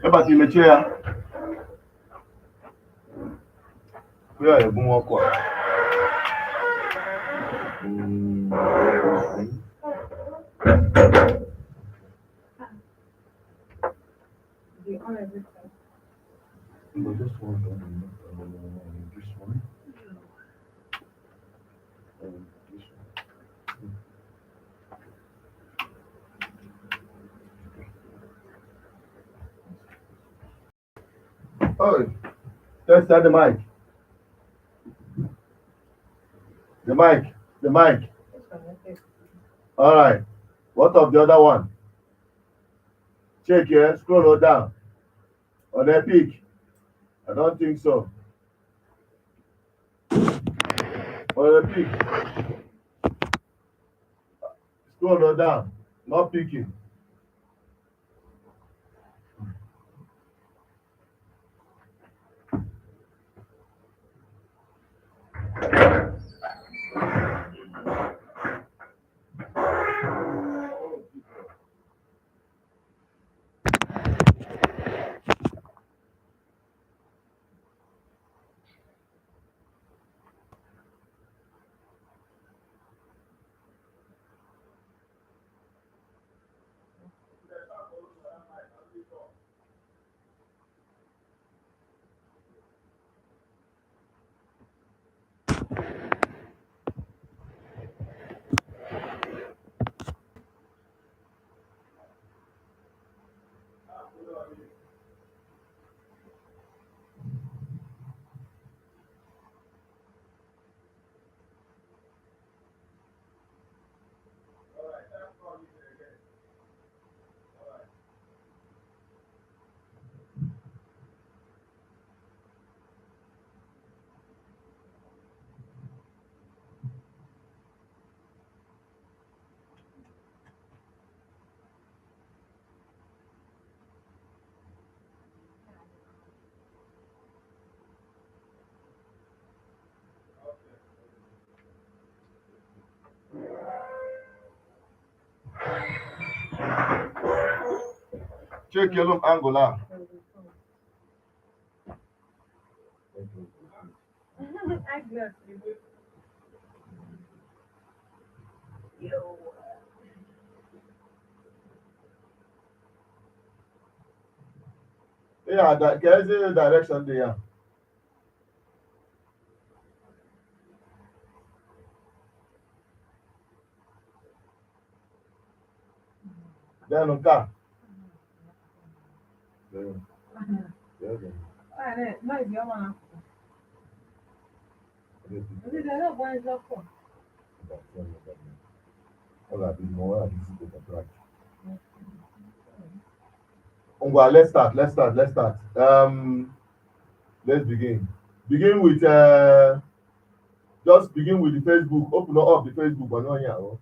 Eba ti meche ya. Kuya egun ọkọ. But this one, this one, this one. Oh, test the mic. The mic. The mic. All right. What of the other one? Check here. Scroll down. On the peak. I don't think so. On the peak. Scroll down. Not picking. Check your look angular. Yeah, that there's a direction there. Then on car. Well, let's start. Let's begin. Begin with just begin with the Facebook. Open up the Facebook but not here. Oh.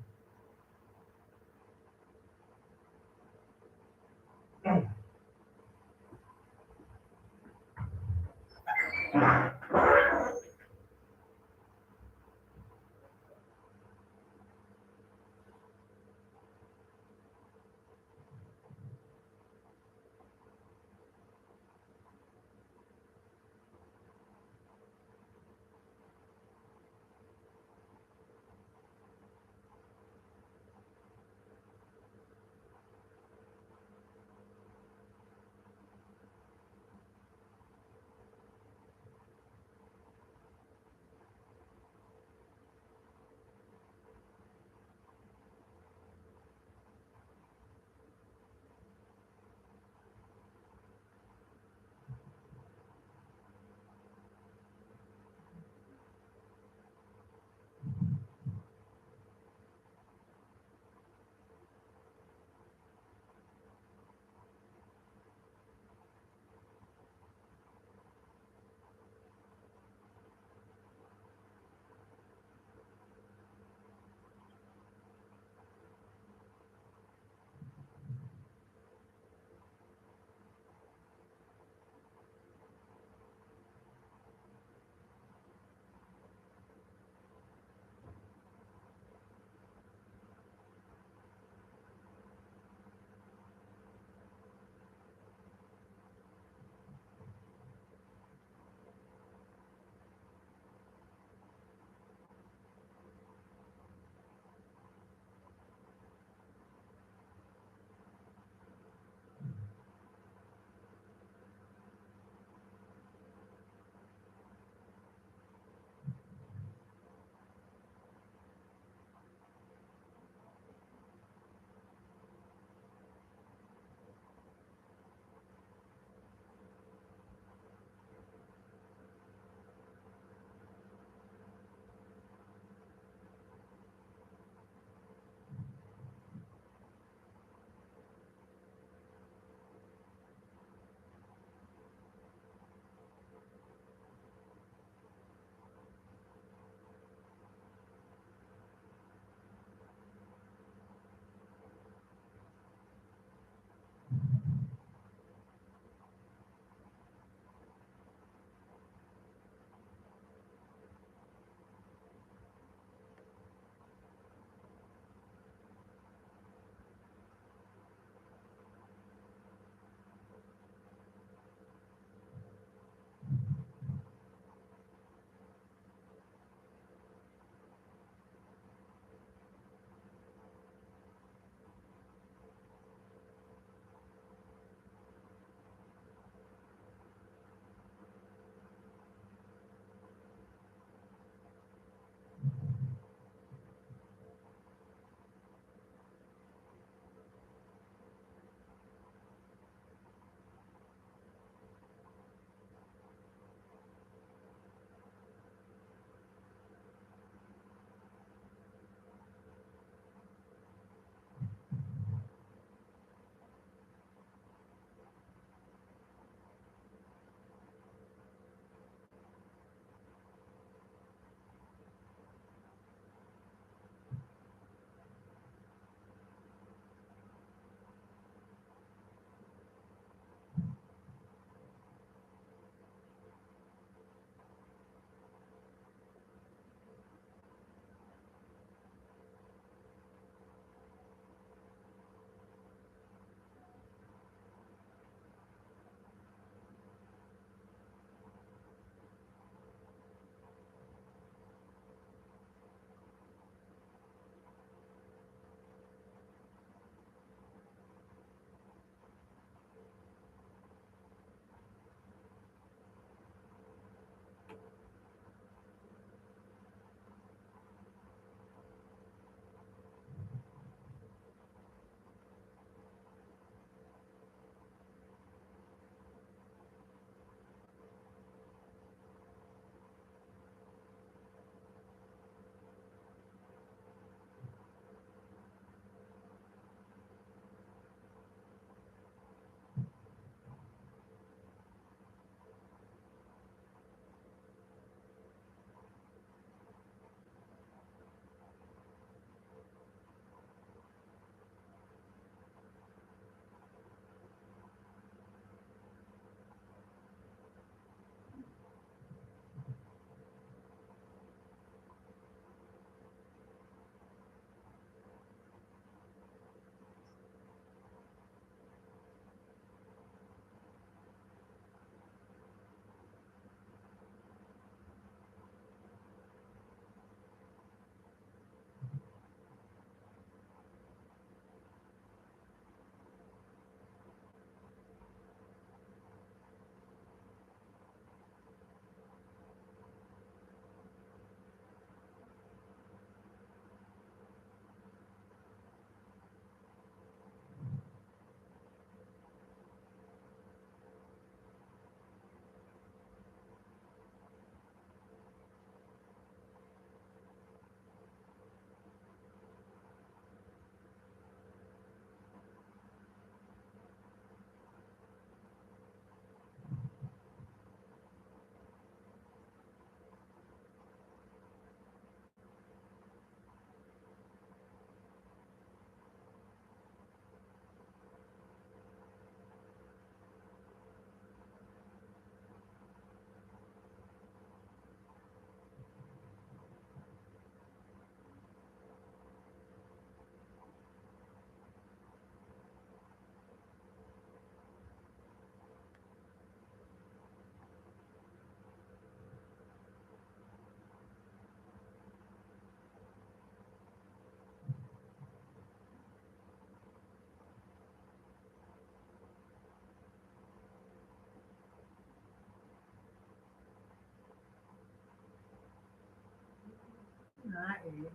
Nah, eh.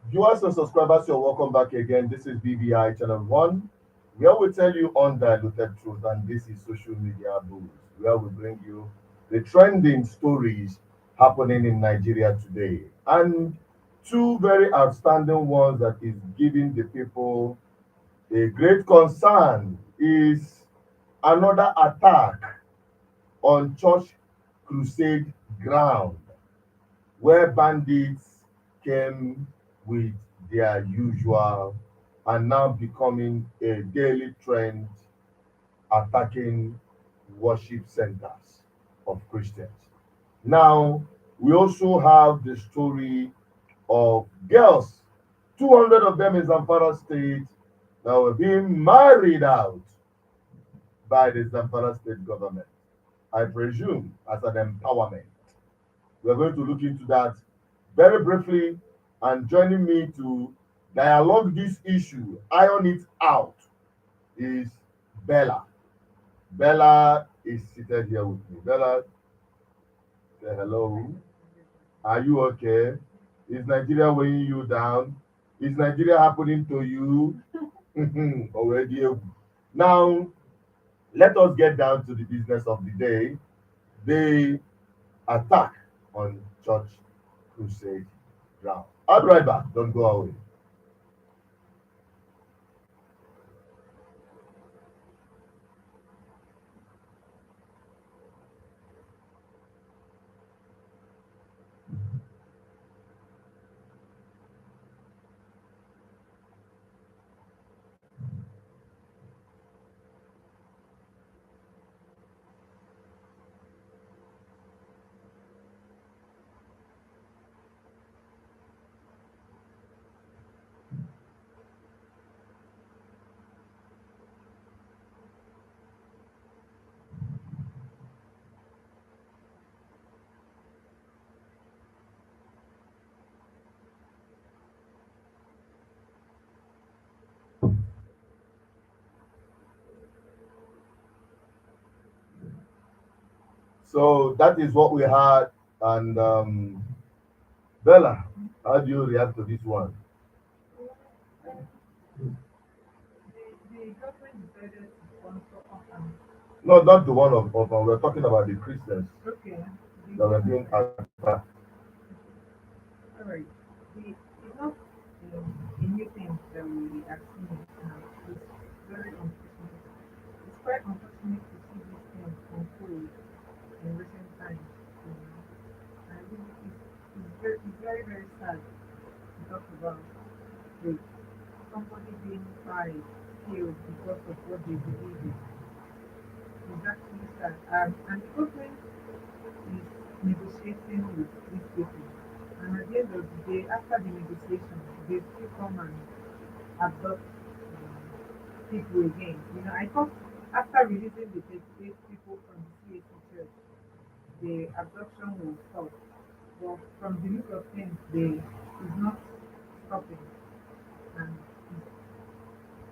Viewers and subscribers, you're welcome back again. This is BBI Channel 1, where we tell you undiluted truth, and this is Social Media Boost, where we bring you the trending stories happening in Nigeria today. And two very outstanding ones that is giving the people a great concern is another attack on church crusade ground where bandits came with their usual and now becoming a daily trend attacking worship centers of Christians. Now, we also have the story of girls, 200 of them in Zamfara State, that were being married out by the Zamfara State government. I presume as an empowerment. We're going to look into that very briefly, and joining me to dialogue this issue, iron it out, is Bella. Bella is seated here with me. Bella, say hello. Are you okay? Is Nigeria weighing you down? Is Nigeria happening to you? Already. Now, let us get down to the business of the day. The attack on church crusade ground. I'll be right back. Don't go away. So that is what we had. And Bella, how do you react to this one? The government decided to sponsor orphans. No, not the one of we're talking about the Christians Okay. that were being attacked. All right. It's not a new thing that we are seeing now. It's very unfortunate. It's quite unfortunate to see these things unfold in recent times. You know, and really, it's very sad to talk about the somebody being tried, killed because of what they believe in. It's actually sad. And the government is negotiating with these people. And at the end of the day, after the negotiation, they still come and adopt people again. You know, I thought after releasing the 38 people from the CAC church, the abduction will stop. But from the look of things, they is not stopping. And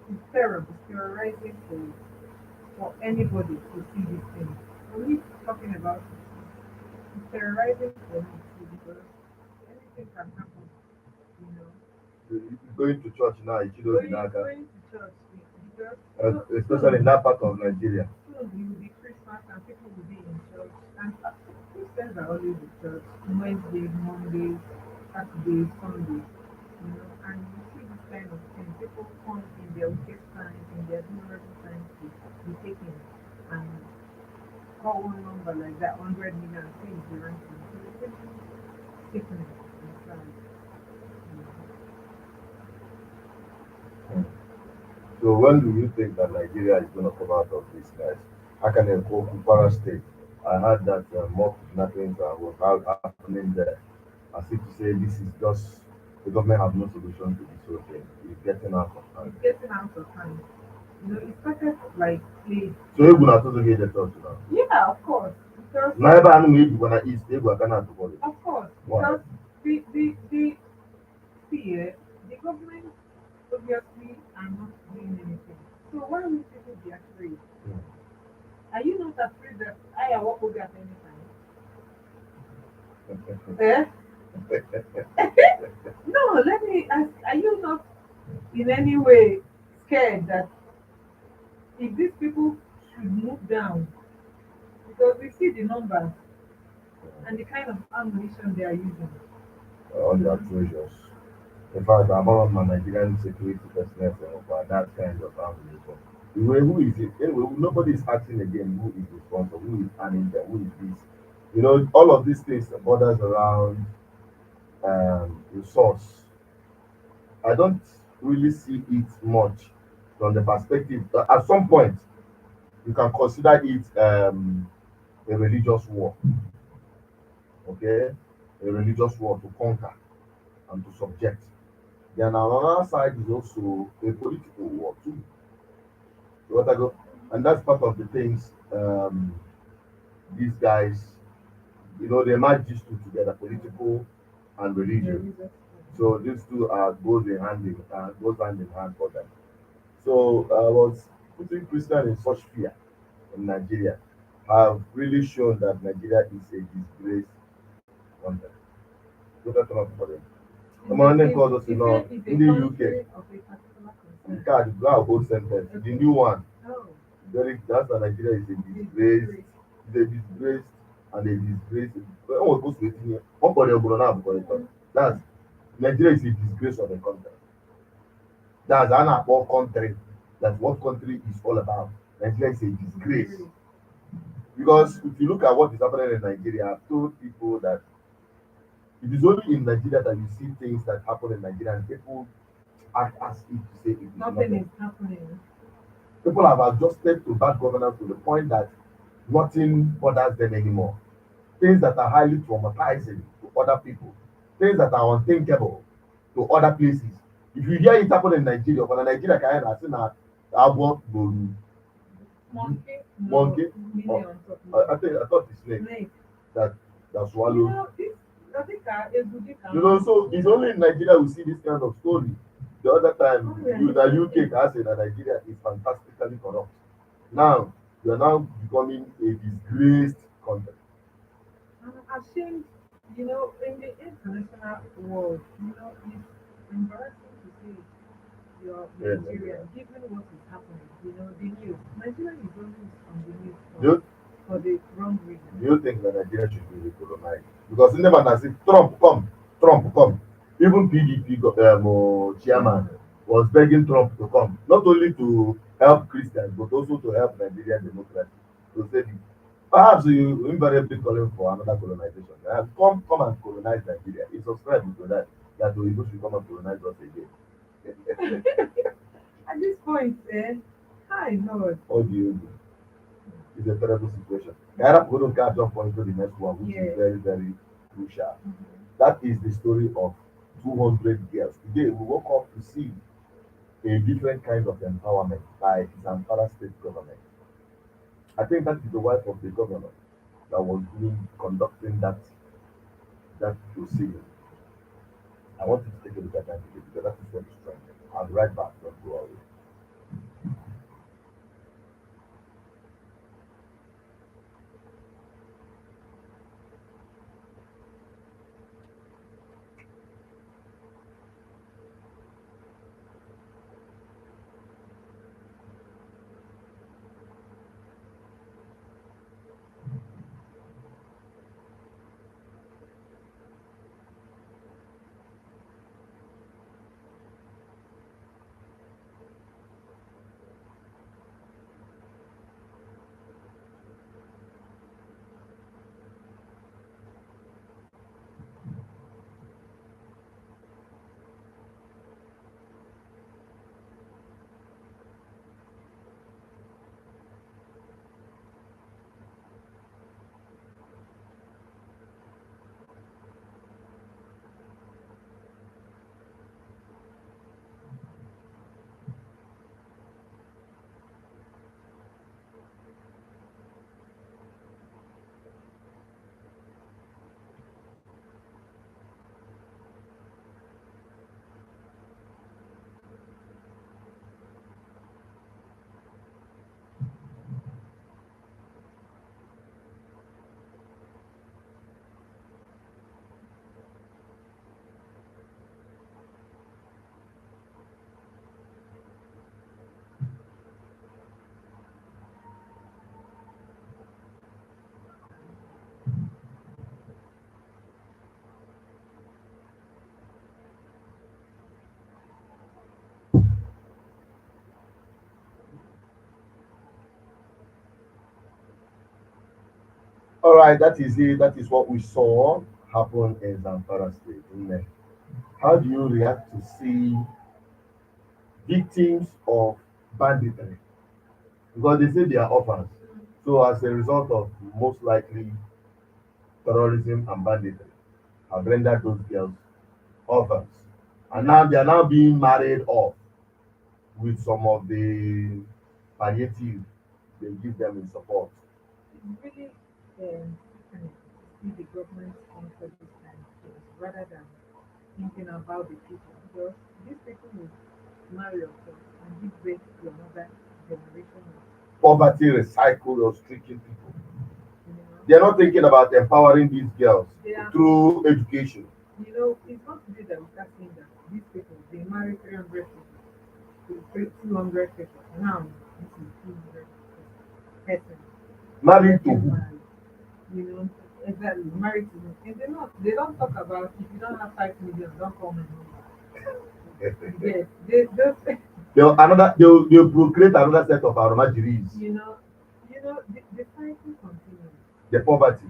it's terrible, it's terrorizing for anybody to see these things. Only talking about it, it's terrorizing for me too because anything can happen, you know. Going to church now, Ichido Sinaka, Going to church because especially in that part of Nigeria. soon it will be Christmas and people will be in church. And Christians are always in church Wednesday, Monday, Saturday, Sunday. You know, and you see this kind of thing. People come in their weakest times, in their vulnerable times to be taken and call one number like that, 100 million, say it's the ransom. So it's really sickening and sad. You know. So when do you think that Nigeria is going to come out of this mess? How can they go Kwara State? I heard that more kidnappings was happening there, as if to say this is just the government have no solution to this whole thing. It's getting out of hand. It's getting out of hand. It started like play. So egwu na-atụzụ gị ije chọọchị na Yeah, of course. Because na ebe anụ na-ejikwa na east egwu aka na-atụkọ gị. of course, Why? because the fear, the government obviously are not doing anything. So why would people be afraid? Hmm. Are you not afraid that I walk over at any time? Eh? No, let me ask, are you not in any way scared that if these people should move down, because we see the numbers and the kind of ammunition they are using? All the atrocious. In fact, among my Nigerian security personnel for that kind of ammunition. Who is it? Anyway, nobody is asking again who is responsible, who is planning them, who is this. All of these things borders around resource. I don't really see it much from the perspective that at some point you can consider it a religious war, okay? A religious war to conquer and to subject. Then another side is also a political war too. You want to go? And that's part of the things these guys, they merge these two together, political and religion. So these two are goes hand in hand for them. So I was putting Christian in such fear in Nigeria have really shown that Nigeria is a disgrace country. Look at some for them. The morning calls us, in the UK. God, God, old sentence. The new one, Oh, that's why Nigeria is a disgrace. It's a disgrace and a disgrace. What goes with here? One body of Corona because that's Nigeria is a disgrace of the country. That's an poor country. That's what country is all about. Nigeria is a disgrace. Because if you look at what is happening in Nigeria, I've told people that it is only in Nigeria that you see things that happen in Nigeria and people act as if to say it is nothing nothing. is happening. People have adjusted to bad governance to the point that nothing bothers them anymore. Things that are highly traumatizing to other people, things that are unthinkable to other places. If you hear it happen in Nigeria, for Nigeria can I say na abo gbolu Monkey, monkey. millions of I thought it's snake snake. that swallow. This I think Ebudi So it's only in Nigeria we see this kind of story. The other time, Oh, yeah. the UK can say that Nigeria is fantastically corrupt. Now, we are now becoming a disgraced country. I'm ashamed, in the international world, it's embarrassing to say you're Yes. Nigerian, given what is happening. The news. Nigeria is always on the news Do you, for the wrong do reason. you think that Nigeria should be recolonized? Because in the man has said, Trump, come. Even PDP chairman was begging Trump to come, not only to help Christians, but also to help Nigerian democracy. To say, perhaps you invariably calling for another colonization. Come and colonize Nigeria. He subscribed to that. That we should come and colonize us again. At this point, hi Lord. How do you do? It's a terrible situation. Arab couldn't catch up into the next one, which Yeah. is very, very crucial. Mhm. That is the story of 200 girls. Today, we woke up to see a different kind of empowerment by Zamfara state government. I think that is the wife of the governor that was conducting that proceeding. I want you to take a look at that video because that is very strange. I'll be right back. Don't go away. All right, that is it. That is what we saw happen in Zamfara State. How do you react to see victims of banditry? Because they say they are orphans. So as a result of most likely terrorism and banditry have rendered those girls orphans. And now they are now being married off with some of the palliative they give them in support. It's really sickening to see the government sponsor this kind of things rather than thinking about the people because these people will marry off and give birth to another generation of, Poverty recycle or stricken people. you know, They are not thinking about empowering these girls they are, through education. it's not today that we start seeing that these people, they marry 300 people, to 200 people. Now, this is 200 person. Married to Getting who? married, exactly, married to them. And they don't talk about if you don't have 5 million, don't call my number. Yes, they just, They'll procreate another set of aromageries. the cycle continues. The poverty,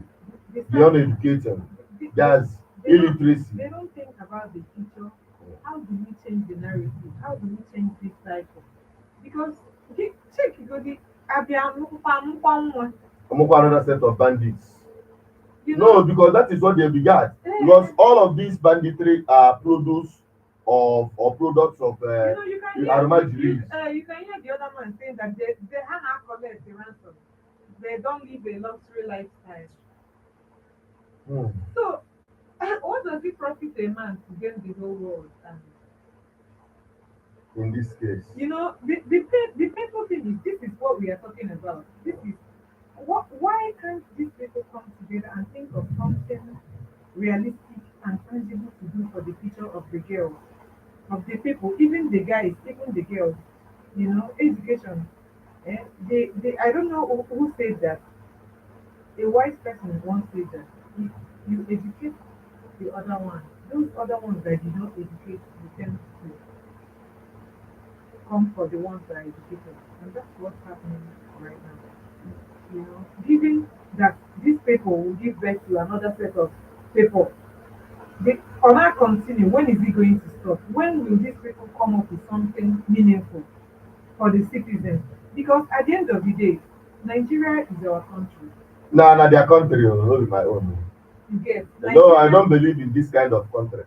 The the cycle, uneducated, they, they, there's they don't illiteracy. they don't think about the future. How do we change the narrative? How do we change this cycle? Because check you go the Abia Another set of bandits. you No, know, because that is what they begat. Because eh, all of these banditry are produce of or products of you can the hear aromageries. you can hear the other man saying that they hang collect the ransom. They don't live a luxury lifestyle. Hmm. So what does it profit a man to gain the whole world? And In this case. the painful thing is this is what we are talking about. This is why can't these people come together and think of something realistic and tangible to do for the future of the girls, of the people, even the guys, even the girls, education. I don't know who said that. A wise person once said that if you educate the other one, those other ones that did not educate, you tend to come for the ones that are educated. And that's what's happening right now. Given that these people will give birth to another set of people, they on our continue, when is it going to stop? When will these people come up with something meaningful for the citizens? Because at the end of the day, Nigeria is our country. Nah, nah, their country, not be my own. You get No, I Nigeria don't believe in this kind of country.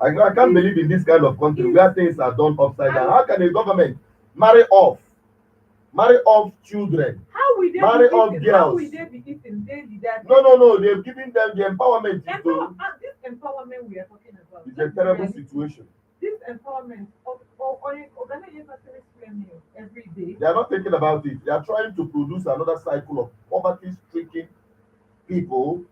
I can't is believe in this kind of country is where things are done upside down. and How can a government marry off, marry off children, how will they be marry off eating? How girls? will they be eating daily that No, no, no. They've given them the empowerment. this empowerment we are talking about? It's a Let's be terrible realistic. situation. This empowerment of organizing square meals every day. They are not thinking about it. They are trying to produce another cycle of poverty-stricken people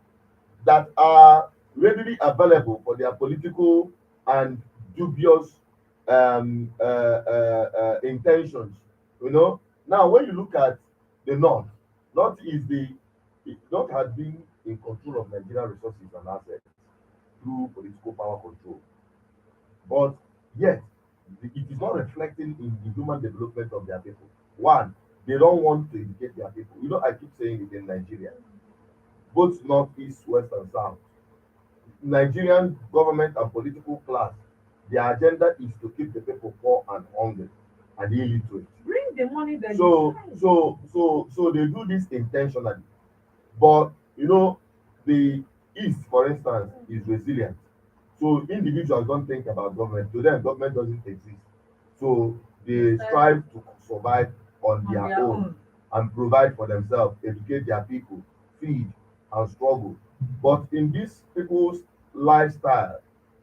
that are readily available for their political and dubious intentions. Now when you look at the North, North is North has been in control of Nigerian resources and assets through political power control, but yet it is not reflecting in the human development of their people. One, they don't want to educate their people. I keep saying it in Nigeria, both north, east, west, and south. Nigerian government and political class, their agenda is to keep the people poor and hungry and illiterate. Bring the money that So, you find. so they do this intentionally. But the East, for instance, is resilient. So individuals don't think about government. To them, government doesn't exist. So they strive to survive on On their their own own. and provide for themselves, educate their people, feed and struggle. But in these people's lifestyle,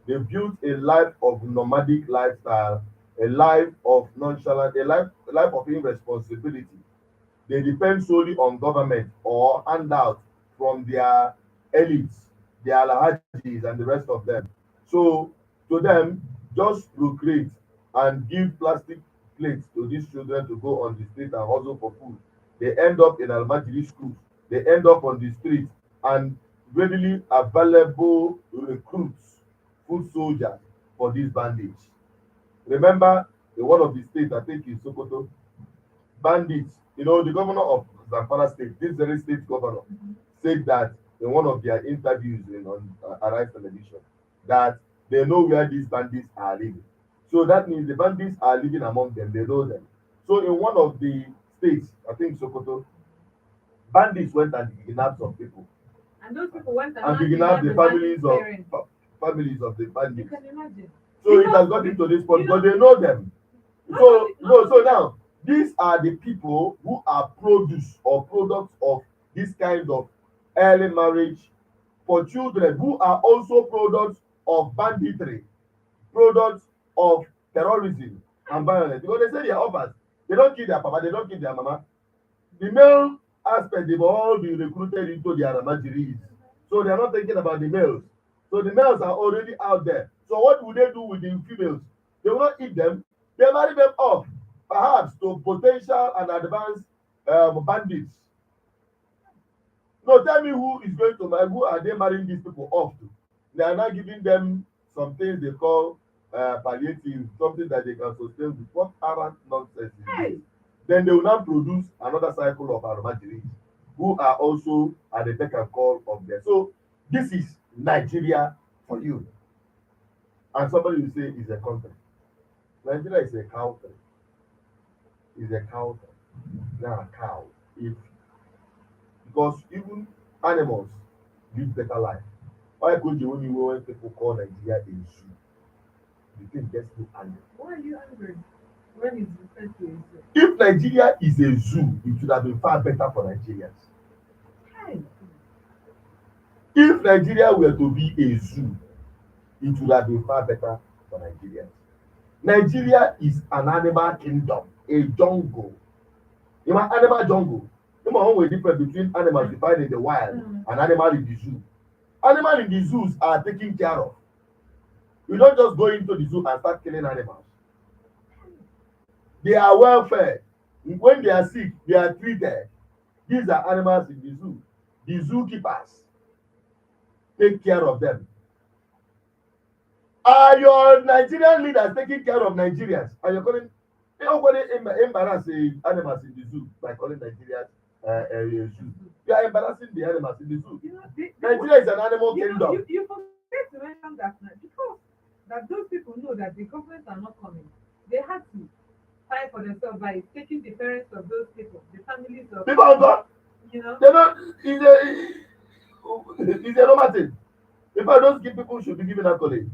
they built a life of nomadic lifestyle, a life of nonchalant, a life of irresponsibility. They depend solely on government or handout from their elites, their alhajis and the rest of them. So to them, just procreate and give plastic plates to these children to go on the street and hustle for food. They end up in almajiri schools. They end up on the street and readily available recruits, food soldiers for this bandage. Remember, in one of the states, I think in Sokoto, bandits, the governor of Zamfara state, this very state governor, said that in one of their interviews on Arise Television that they know where these bandits are living. So that means the bandits are living among them, they know them. So in one of the states, I think Sokoto, bandits went and kidnapped some people And those people went and and kidnapped the families families of the You bandits. can imagine. So it Because, has gotten to this point, you know, but they know them. not So only, no, so now these are the people who are produce or products of this kind of early marriage for children, who are also products of banditry, products of terrorism and violence, because they say they are orphans. They don't kill their papa, they don't kill their mama. The male aspect, they've all been recruited into their ramageries, so they are not thinking about the males. So the males are already out there. So what will they do with the females? They will not eat them, they marry them off, perhaps to potential and advanced bandits. No, tell me who is going to marry, who are they marrying these people off to? They are not giving them some things they call palliative, something that they can sustain with. What arrant nonsense is this? hey, Then they will now produce another cycle of Aromageries, who are also at the beck and call of them. So this is Nigeria for you. And somebody will say it's a country. Nigeria is a country. Is a country. Not a cow. If because even animals live better life. Why could you only when people call Nigeria a zoo? The thing gets me angry. why are you angry when it's referred to as a If Nigeria is a zoo, it would have been far better for Nigerians. hey? If Nigeria were to be a zoo, it would have been far better for Nigerians. Nigeria is an animal kingdom, a jungle. You know, animal jungle. You know, one difference between animals you find in the wild and animal in the zoo. Animal in the zoos are taken care of. You don't just go into the zoo and start killing animals. They are well fed. When they are sick, they are treated. These are animals in the zoo. The zookeepers take care of them. Are your Nigerian leaders taking care of Nigerians? Are you calling nobody embarrassing animals in the zoo by calling Nigerians a zoo? You are embarrassing the animals in the zoo. You know, Nigeria is an animal you know, kingdom. you forget to mention that now, because that those people know that the government are not coming. They had to fight for themselves by taking the parents of those people, the families of Because you know. they don't. It's a normal thing. In fact, those people should be given accolade.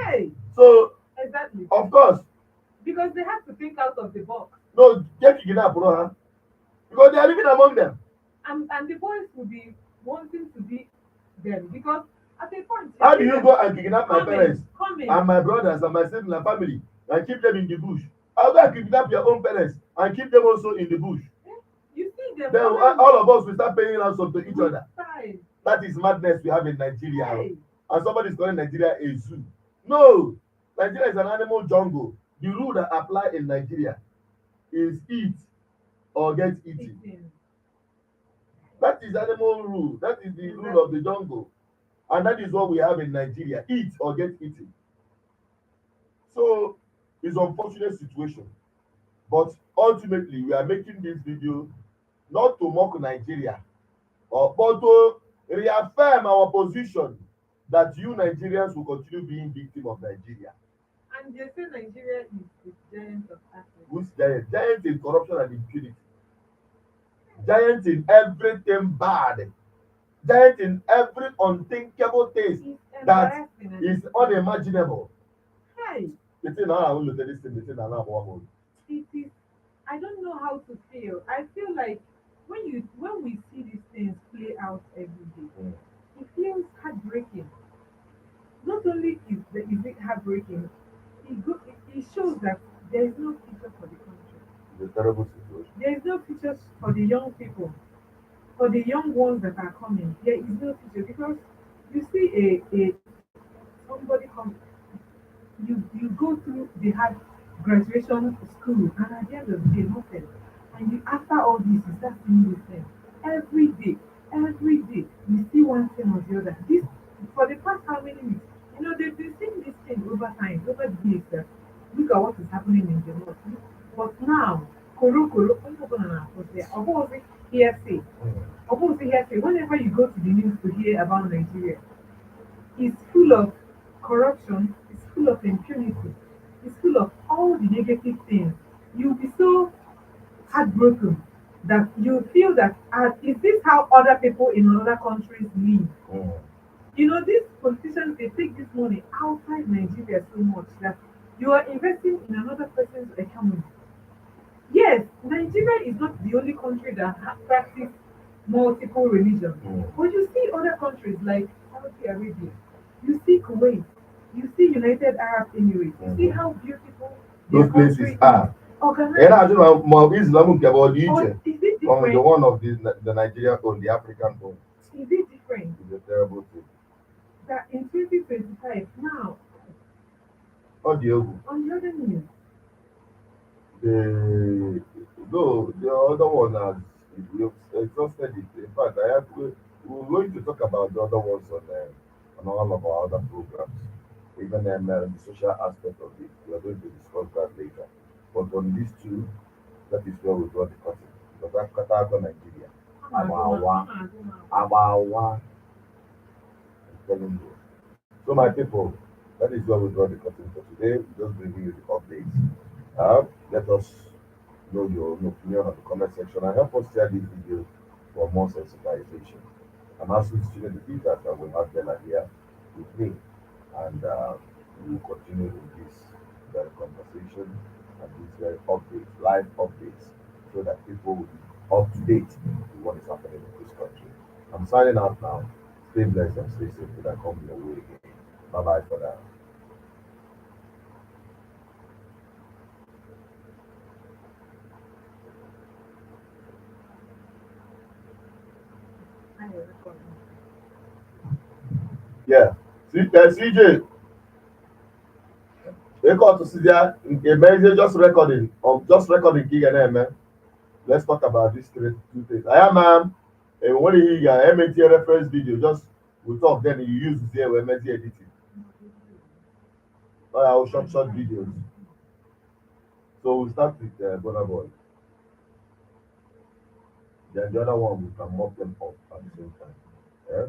Hey, So exactly. of course, Because they have to think out of the box. no get kidnap, no, huh? Because they are living among them. And the boys will be wanting to be them because at a point How do you go and kidnap my coming, parents coming. and my brothers and my siblings and family and keep them in the bush? How go and kidnap your own parents and keep them also in the bush? You see them Then coming all of us will start paying ransom to each with other. style. That is madness we have in Nigeria. Hey, And somebody is calling Nigeria a zoo. No, Nigeria is an animal jungle. The rule that apply in Nigeria is eat or get eaten. eating. That is animal rule. That is the rule of the jungle. And that is what we have in Nigeria. Eat or get eaten. So it's an unfortunate situation. But ultimately, we are making this video not to mock Nigeria, but to reaffirm our position that you Nigerians will continue being victim of Nigeria. And they say Nigeria is the giant of Africa. Who's giant? Giant in corruption and impunity. Giant in everything bad. Giant in every unthinkable thing It's that embarrassing. is unimaginable. Hey, The thing now I will look at this thing, the thing now I'm one. it is. I don't know how to feel. I feel like when we see these things play out every day, it feels heartbreaking. Not only is it heartbreaking, it shows that there is no future for the country. It's a terrible situation. There is no future for the young people, for the young ones that are coming. There is no future because you see a somebody come, you go through the hard graduation school, and at the end of the day, nothing. And you after all this, you start seeing this thing every day. You see one thing or the other. This for the past how many weeks? You know they've been seeing this thing over time, over the years. That look at what is happening in the north. But now, Koro, I'm not gonna put there. Hearsay. Hearsay. Whenever you go to say about Nigeria. It's full of corruption, it's full of impunity, it's full of all the negative things. You'll be so heartbroken that you feel that is this how other people in other countries live? Mm. You know, these politicians they take this money outside Nigeria so much that you are investing in another person's economy. Yes, Nigeria is not the only country that practice multiple religions. Mm. But you see other countries like Saudi Arabia, you see Kuwait, you see United Arab Emirates, you see how beautiful their Those places country is. are. Organized. And I don't know, more Islam nke bụ dị Or iche is it from the different? one of the Nigerian or the African one. Is it different It's a terrible thing. that in 2025 now, Ọ dị egwu. on the other news, The other one has exhausted it. In fact, we're going to talk about the other ones on all of our other programs, even the social aspect of it. We are going to discuss that later. But on these two, that is where we draw the curtain. Because that Qatar Nigeria, Abawa, I'm telling you. So my people, that is where we draw the curtain for today. We just bring you the updates. Let us know your own opinion on the comment section and help us share this video for more sensitization. I'm also student the teachers that will have Bella here with me, and we will continue with this very conversation and these very updates, live updates, so that people will be up to date with what is happening in this country. I'm signing out now. Stay blessed and stay safe till I come your way again. Bye bye for now. I am recording. Yeah. CJ, they got to see there. Just recording. Just recording. Let's talk about these two things. I am, ma'am. And when you hear MNT reference video, just we talk. Then you use there with MNT editing. Oh, I will short videos. So we'll start with Burna Boy. Then the other one we can mop them up at the same time. Yeah.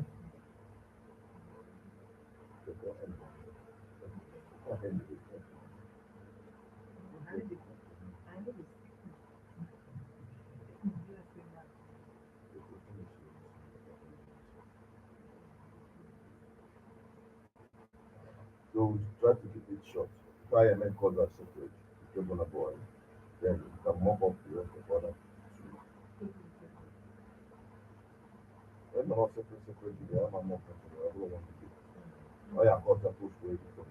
So we try to keep it short. Try and make calls are separate. If you're Boy, then you can mop up the rest of other two. When the not separate video, I'm more comfortable. I don't want to do. Oh yeah, cut that post way before.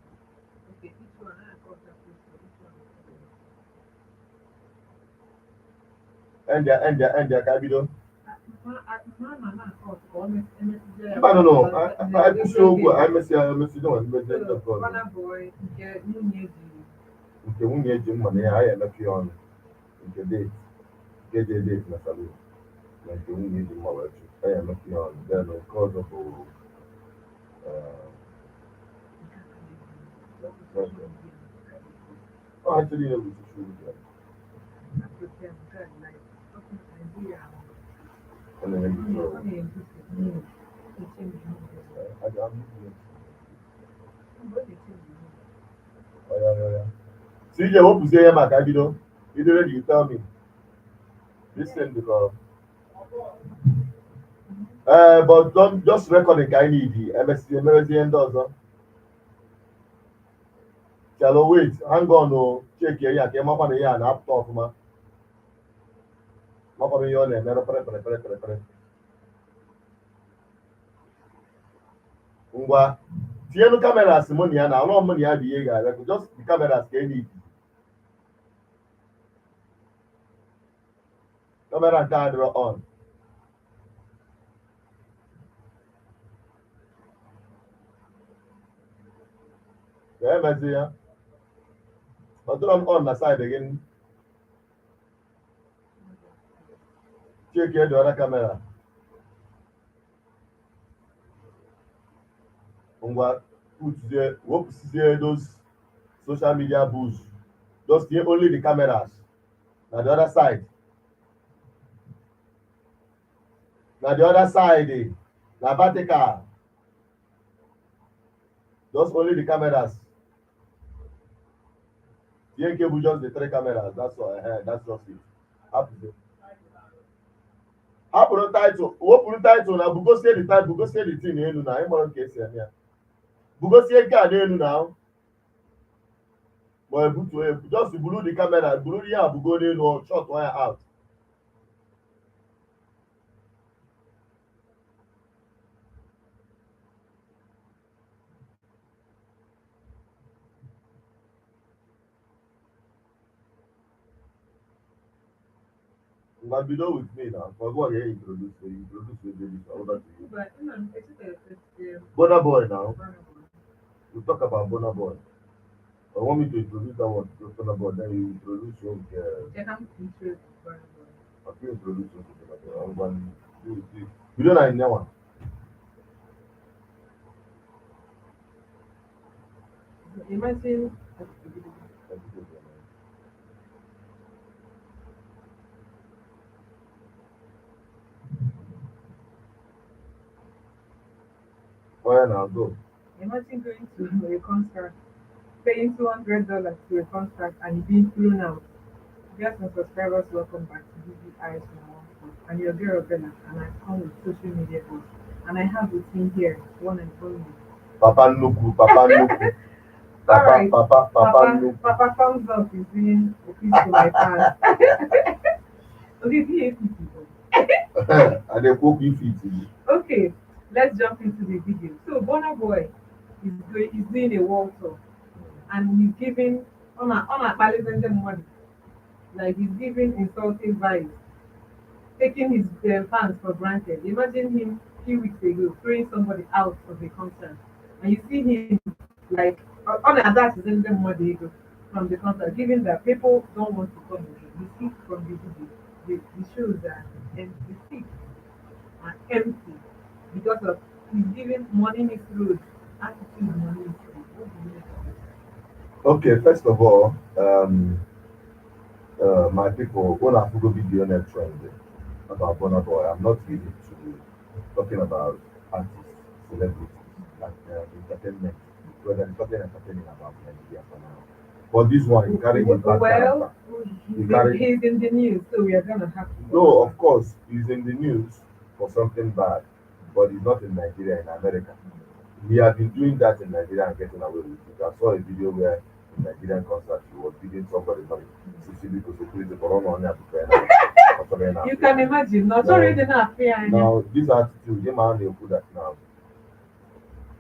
Okay, each one I got that place for each one. And their cabido. I don't know. I push over. I miss you don't but then the Burna Boy, get nwunye di. nke nwunye ji mma na ya anyị emepe ọnụ nke date nke je date na salon na nke nwunye ji mma wee chụ anyị emepe ọnụ then nke ọzọ bụ actually no be social media ọ na-enye gị trouble. Yeah. CJ, hope you say him at Abido. You ready? You tell me. Listen because but don't just record the kind of MSC endorser. Shall wait, hang on, no, check here, yeah, came up on the year and up top, man. Mop on your name, never pre. Ngwa, tie no cameras money and a lot of money I be just the cameras can need. Camera card on. Yeah, Mazia. But don't on the side again. Check here the other camera. Put there those social media booths. Just here only the cameras. Now the other side. Now the other side, Na vertical. Just only the cameras. The cable just the three cameras. That's all. That's just it. Happen. Hapụrụ title wepụrụ title na bugosie the title bugosie the thing n'elu na ịmụrụ ka esi eme ya bugosie nke a n'elu na ma ebutuo ebu just buru the camera buru ihe a bugo n'elu shot ya out. Ngwa bido with me now because what you introduce the baby over to you. But it's Burna Boy now. Burna Boy. We talk about Burna Boy. I want me to introduce that one to Burna Boy, then you introduce your They haven't introduced Burna Boy. I can introduce you to Burna Boy. I'm going to do. You don't know anyone. Imagine Oh yeah, now go. imagine going to a concert, paying $200 to a concert and being flown out. Guests and subscribers, welcome back to BBI's now. And your girl Bella, and I come with social media posts. And I have with me here, one and only. Papa Nuku, Papa Nuku. Papa, Alright. Papa Nuku. Papa thumbs up is doing a piece to my fans. Okay, And they cook you feet. okay, let's jump into the video. So Burna Boy is doing a world tour, and he's giving on a Palestinian money, like he's giving insulting vibes, taking his fans for granted. Imagine him a few weeks ago throwing somebody out of the concert, and you see him like on a dash is in them money from the concert, given that people don't want to come again. You see from the video, the shows are empty, the seats are empty because of he's giving money mixed road attitude money mixed road. What do you make of it? Okay, first of all, my people, when I go video next trend about Burna Boy, I'm not really to talking about artists, celebrities, like entertainment, whether it's talking entertaining about Nigeria for now. But this one, he carrying a bad character. He's in the news, so we are gonna have to. No, of course, he's in the news for something bad, but he's not in Nigeria, in America. He has been doing that in Nigeria and getting away with it. I saw a video where in Nigerian concert he was giving somebody money. Because the corona on there. You can imagine, not No. already not fair. Now, this attitude, the man they put that now.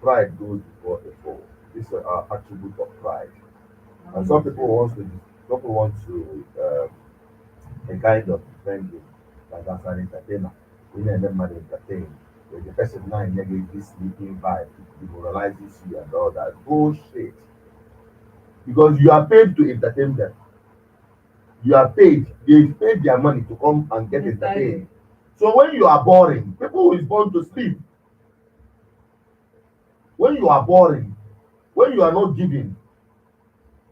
Pride goes before a fall. It's an attribute of pride. And some people want to a kind of defend him like as an entertainer. We need them money entertain. When the person now in this sleeping vibe, demoralizes you and all that. Bullshit. Because you are paid to entertain them. You are paid. They paid their money to come and get entertained. So when you are boring, people is born to sleep. When you are boring, when you are not giving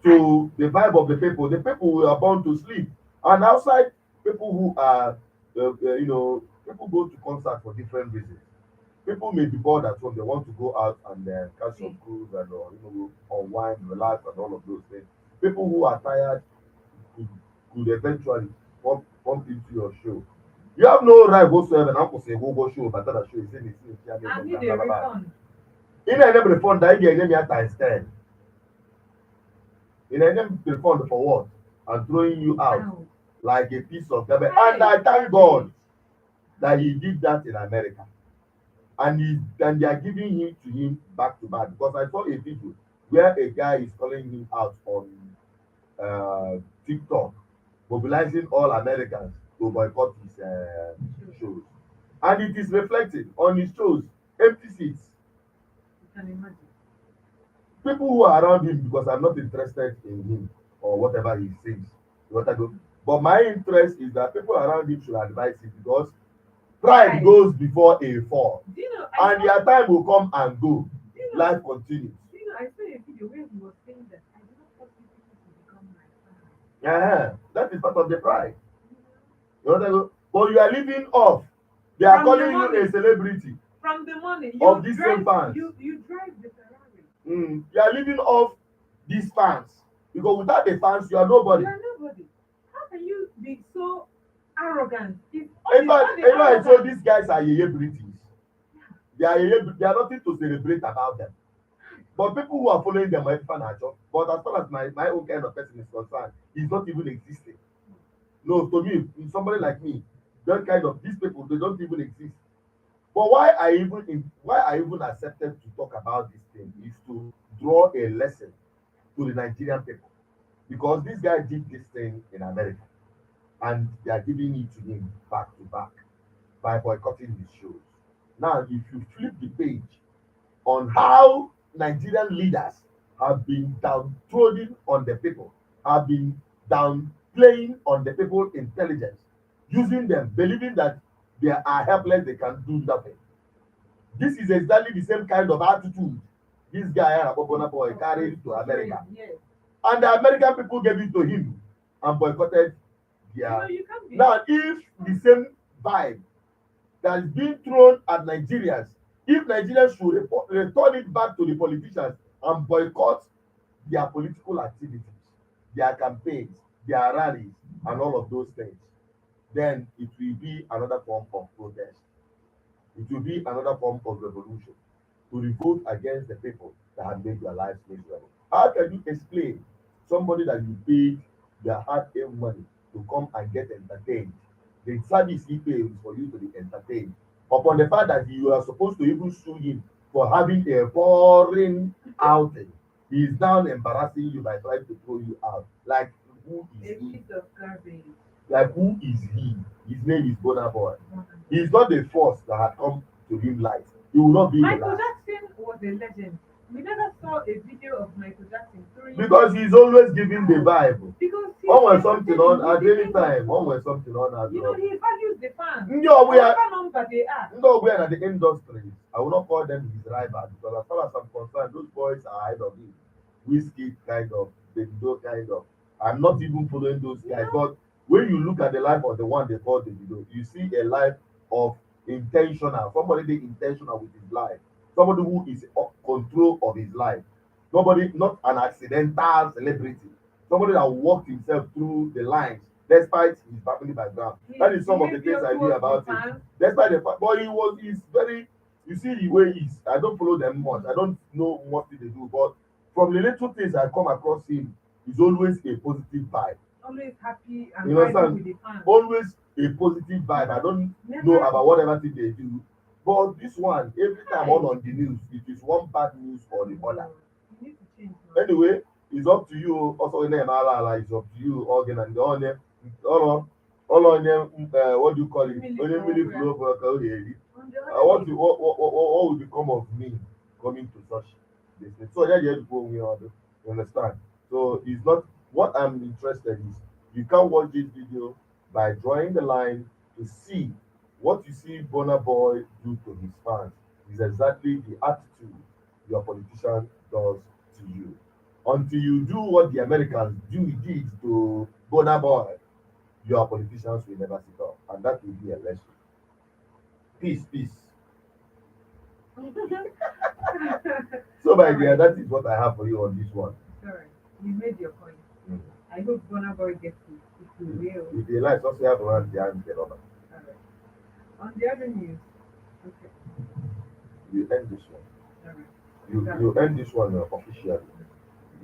to the vibe of the people who are born to sleep. And outside, people who are, people go to concert for different reasons. People may be bored at home; they want to go out and catch some cruise and unwind, relax, and all of those things. People who are tired could eventually pump into your show. You have no right whatsoever. Now, for say go show, but that show is saying I need a refund. In a name refund, that you name times 10. In a name refund for what? And throwing you out Wow. like a piece of garbage. And I thank God that he did that in America. And they are giving him to him back to back. Because I saw a video where a guy is calling him out on TikTok, mobilizing all Americans to boycott his shows. And it is reflected on his shows, empty seats. You can imagine. People who are around him because I'm not interested in him or whatever he says. But my interest is that people around him should advise him because pride goes before a fall. Do you know, And their time will come and go. Life continues. I saw a video where he was saying that I do not want people to become my fan. Yeah, that is part of the pride. You know, but you are living off. They are From calling your you money. a celebrity. from the morning. of these same fans. You drive the Ferrari. You are living off these fans because without the fans you are nobody. You are nobody. How can you be so arrogant? In fact, you know, I told these guys are yeye British. They are nothing to celebrate about them. But people who are following them are fan job. But as far as my own kind of person is concerned, he's not even existing. No, to me, somebody like me, that kind of these people, they don't even exist. But why I even accepted to talk about this thing is to draw a lesson to the Nigerian people. Because this guy did this thing in America and they are giving it to him back to back by boycotting his shows. Now, if you flip the page on how Nigerian leaders have been downtrodden on the people, have been downplaying on the people's intelligence, using them, believing that they are helpless, they can do nothing. This is exactly the same kind of attitude this guy Abobona boy carried to America. Yes. And the American people gave it to him and boycotted their. Now, if the same vibe that is being thrown at Nigerians, if Nigerians should return it back to the politicians and boycott their political activities, their campaigns, their rallies, and all of those things, then it will be another form of protest. It will be another form of revolution to revolt against the people that have made their lives miserable. How can you explain somebody that you paid their hard-earned money to come and get entertained? The service he pays is for you to be entertained. Upon the fact that you are supposed to even sue him for having a boring outing, he is now embarrassing you by trying to throw you out. Like, who is he? Piece of garbage. Like, who is he? His name is Burna Boy. He is not the first that had come to him light. He will not be Michael the last. Jackson was a legend. We never saw a video of Michael Jackson throwing. Because he's always giving the vibe. Because one was something on at any time. One was something on as you know, he values the fans. Whatever number they are. No, we are at the industry. I will not call them his rival because as far as I'm concerned, those boys are ahead of him. Whiskey kind of, Davido kind of. I'm not even following those guys. But when you look at the life of the one they call Davido, you see a life of intentional, somebody being intentional with his life, somebody who is in control of his life, nobody, not an accidental celebrity, somebody that walked himself through the lines despite his family background. That is some of the things I knew about him. Despite the fact, but he's very, you see the way he's, I don't follow them much, I don't know what they do, but from the little things I come across him, he's always a positive vibe. Always happy and you know, with the fans. Always a positive vibe. I don't know about whatever thing they do. But this one, every time on the news, it is one bad news or the other. You need to change. Anyway, it's up to you. Also, in it's up to you, organ and the on them. All on them, what do you call it? What will become of me coming to such business? So, yeah, you go, you understand? So, it's not what I'm interested in. You can watch this video by drawing the line to see what you see Burna Boy do to his fans is exactly the attitude your politician does to you. Until you do what the Americans did to Burna Boy, your politicians will never sit up, and that will be a lesson. Peace. So, my dear, that is what I have for you on this one. Sorry, you made your point. I hope Burna Boy gets it. If you will. If they like, also have around the hand, Alright. On the other news, okay. You end this one. Alright. You end this one officially.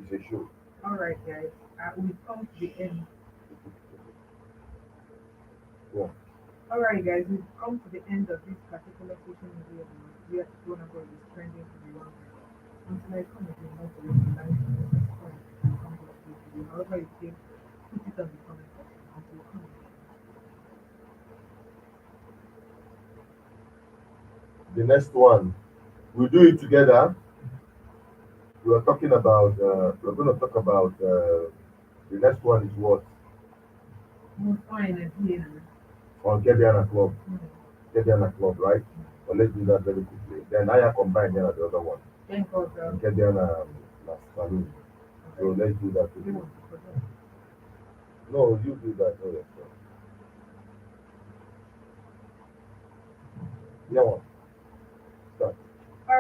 It's a show. Alright, guys. We've come to the end. Yeah. Alright, guys. We've come to the end of this particular social media where Burna Boy is trending to the one. Until I come again, not to like and subscribe and come back to this video. However you feel, put it on the comment section. Until come again. The next one, we'll do it together. We're talking about. We're going to talk about. The next one is what? Most fine and here. On Kebiana Club. Kebiana Club, right? Well, let's do that very quickly. Then I combine the other one. Thank God. Kebiana Saloon. So let's do that together. No, you do that. No, yes, yeah, one.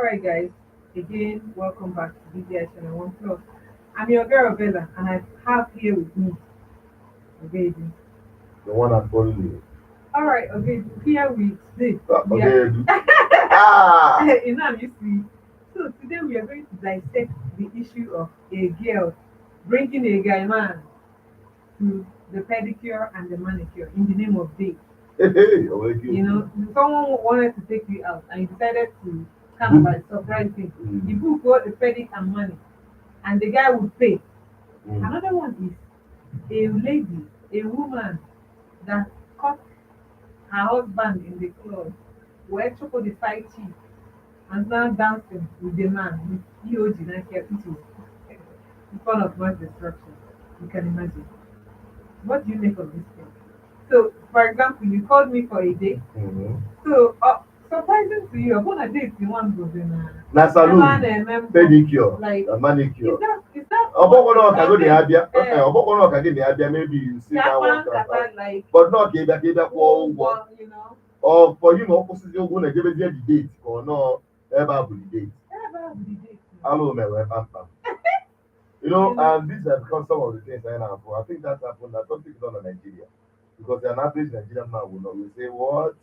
right, guys. Again, welcome back to BBI Channel 1 Plus. I'm your girl Bella, and I have here with me Ogedu. The one and only. All right, Ogedu. Here we are. Okay. Ah! You see. So today we are going to dissect the issue of a girl bringing a guy man to the pedicure and the manicure in the name of date. Hey, okay. Someone wanted to take you out and you decided to kind of like surprise him. Mm. You book all the pedic and money, and the guy would pay. Mm. Another one is a lady, a woman that caught her husband in the club, where Choco the side chief, and now dancing with the man with EOG Nike, which is in front of mass destruction. You can imagine. What do you make of this thing? So, for example, you called me for a date. Mhm. So, surprising to you, I'm gonna date the one who's in Na salon, pedicure, like manicure. is that Obokono ka go dey uh, abia. Obokono ka dey abia, maybe you see that one. like But not ka ebe kwa ụgwọ. you know Or for you na ọkwụsịzi ụgwọ na ejebe the date ka ọ nọ ebe a bụ the date. Alụ mewe kpamkpam. And these have become some of the things I know. I think that happened. I don't think it's done in Nigeria. Because an average Nigerian man will say, what?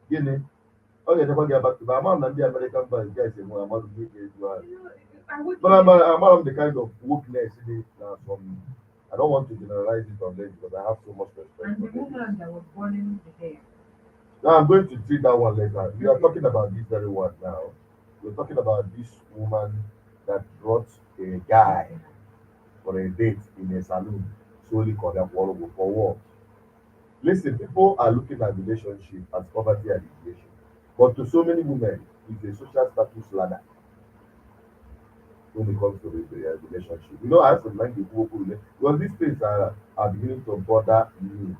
Guinea? Okay, they get back to my mom and the American guys say, well, I'm not doing it. But I'm the kind of wokeness from. I don't want to generalize it on them because I have so much respect and for the them. woman that was born in the hair. Now I'm going to treat that one later. We are talking about this very one now. We're talking about this woman that brought a guy for a date in a saloon solely for what? Listen, people are looking at relationship as poverty alleviation. But to so many women, it's a social status ladder when it comes to the relationship. I have to mind the people because these things are beginning to bother me.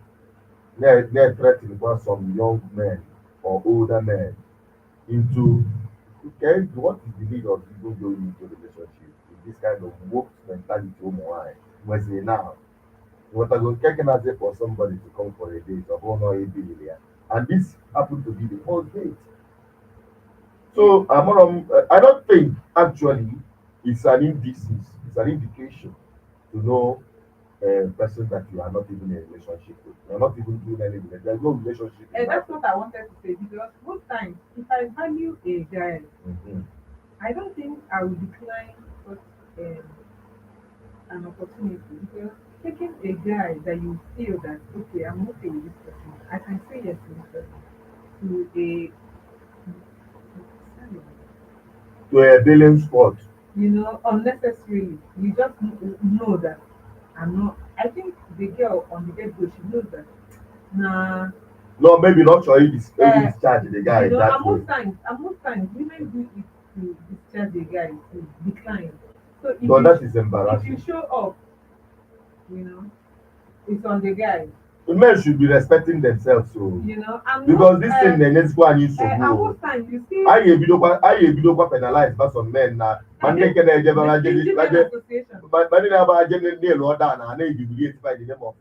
They're threatening for some young men or older men into okay, what is the need of people going into relationship with this kind of woke mentality? Was it now? What I go taking as for somebody to come for a date of honor a billion. And this happened to be the first date. So I don't think actually it's an indices, it's an indication to know a person that you are not even in a relationship with. You're not even doing anything. There's no relationship. And that's what I wanted to say because most times, if I value a guy, I don't think I would decline such an opportunity because taking a guy that you feel that okay, I'm okay with this person, I can say yes to this person to a billion spot. Unnecessarily. You just know that I'm not. I think the girl on the get go, she knows that. Nah. No, maybe not sure you discharge the guy that way. And most times, women do it to discharge the guy to decline. So but that is embarrassing. If you show up, it's on the guy. The men should be respecting themselves, so because this thing the next one is so and most times you see I video penalized by some men now. Man they can get but they never agent near or down and they humiliate by the name of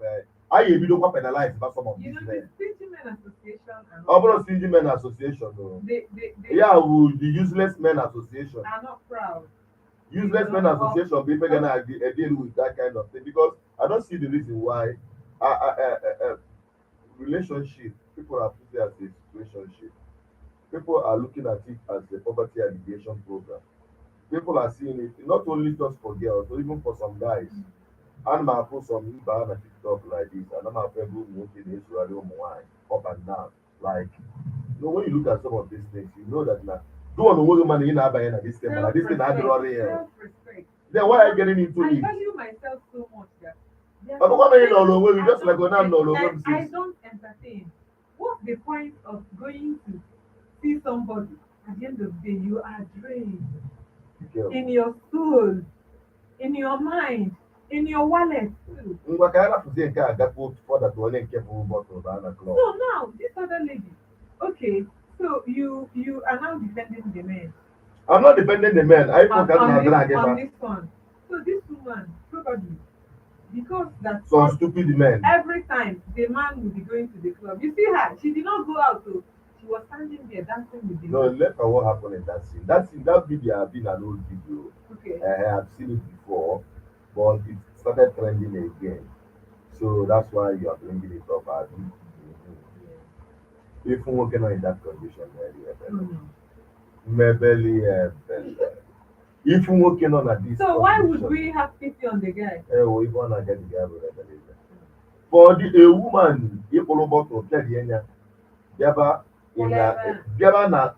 I video penalized by some of these men. The Stingy Men Association and Overall Stingy Men Association, though. The Useless Men Association are not proud. Useless Men Association people gonna deal with that kind of thing because I don't see the reason why relationship people are putting as a relationship. People are looking at it as a poverty alleviation program. People are seeing it not only just for girls, but even for some guys. And my post some Iba and TikTok like this, and I'm a friend who moving Israel up and down. Like, when you look at some of these things, you know that now. Do want to work money in this thing, but this thing I do not here. Then why are you getting into it? I value myself so much that I just like when I'm no I don't entertain. What's the point of going to see somebody at the end of the day? You are drained in your soul, in your mind, in your wallet too. So now this other lady, okay, so you are now defending the men. I'm not defending the men. On this one. So this woman probably because that some stupid men. Every time the man will be going to the club. You see her, she did not go out though. She was standing there dancing with the No, man. let her what happened in that scene. That video have been an old video. Okay. I've seen it before, but it started trending again. So that's why you are bringing it up. Abi. Yeah. If nwoke nọ in that condition, No, no. mebeli ebele. If nwoke nọ na this So why would condition, we have pity on the guy? ewo ife ọ na-aga dị ga-abụ ebele. For a woman, ịkpụrụ bọtụl kelie ya bịaba na